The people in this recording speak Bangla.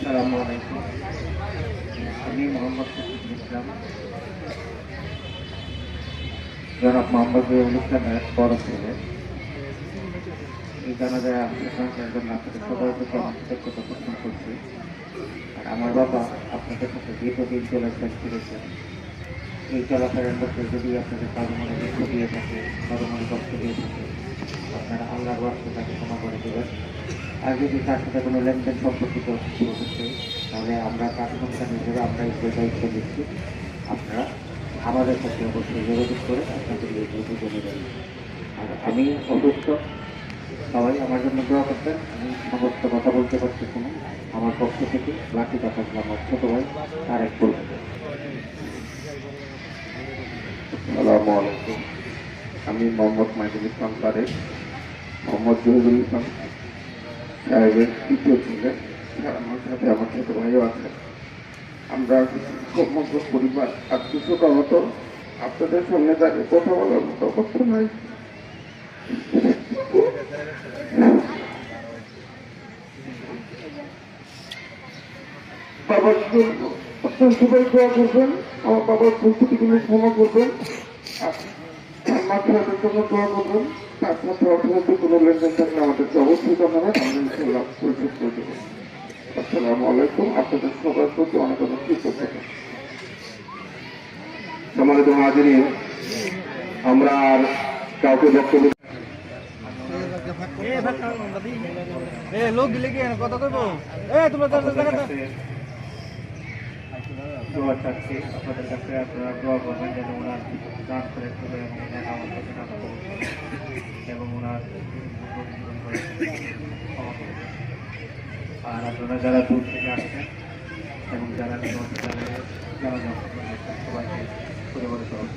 আসসালামু আলাইকুম। আমি মোহাম্মদ শফিকুল ইসলাম, জনাব মোহাম্মদ রবিউল ইসলামের বড় ছেলে। এই জানাজায় অংশগ্রহণের জন্য আপনাদের সবার প্রতি আমি কৃতজ্ঞতা পোষণ করছি। আর আমার বাবা আপনাদের সাথে দীর্ঘদিন চলাফেরা করেছেন। এই চলাফেরার মধ্যে যদি আপনাদের কারো মনে দুঃখ দিয়ে থাকে, কারো মনে কষ্ট দিয়ে থাকে, আপনারা আল্লাহর ওয়াস্তে তাকে ক্ষমা করে দেবেন। আর যদি তার সাথে কোনো লেনদেন সম্পর্কিত হচ্ছে, তাহলে আমরা প্রাথমিকতা হিসেবে আমরা এই দায়িত্ব দিচ্ছি। আপনারা আমাদের সাথে অবশ্যই যোগাযোগ করে আপনাদের এই দ্রুত জমে দেবেন। আর আমি অসুস্থ, সবাই আমার জন্য দোয়া করতেন। আমি সমস্ত কথা বলতে পারতেছি না। আমার পক্ষ থেকে বাকি কথা আমার ছোট ভাই তারেক বলবেন। আসসালামু আলাইকুম। আমি মোহাম্মদ মাইনুল ইসলাম তারেক, মোহাম্মদ জহিরুল ইসলাম সাহেবের তৃতীয় ছেলে। আমার সাথে আমার ছোট ভাইও আছে। আমরা সমগ্র পরিবার আত্মীয় স্বজনত আপনাদের সামনে দাঁড়িয়ে কথা বলার মতো অবস্থা নাই। বাবার আপনার সবাই দোয়া করবেন, আমার বাবার পরিস্থিতিগুলো ক্ষমা করবেন, মাথার জন্য দোয়া করবেন। তার সাথে অর্থনৈতিক কোনো লেনদেন থাকলে আমাদেরকে অবশ্যই জানাবেন, আমরা ইনশাল্লাহ পরিশোধ করে দেবো। আসসালামু আলাইকুম। আপনাদের সবার প্রতি অনেক অনেক কৃতজ্ঞতা। সম্মানিত হাজিরিন, আমরা আর কাউকে বক্তব্য লোক দিলে কি কথা করবো? তোমরা দোয়া চাচ্ছি আপনাদের কাছে। আপনারা দোয়া করবেন যেন ওনার দান করে তুলে এবং ওনার আমার কাছে দান করুন এবং ওনার আর আপনারা যারা দূর থেকে আসছেন এবং যারা যারা সবাইকে পরিবারের সদস্য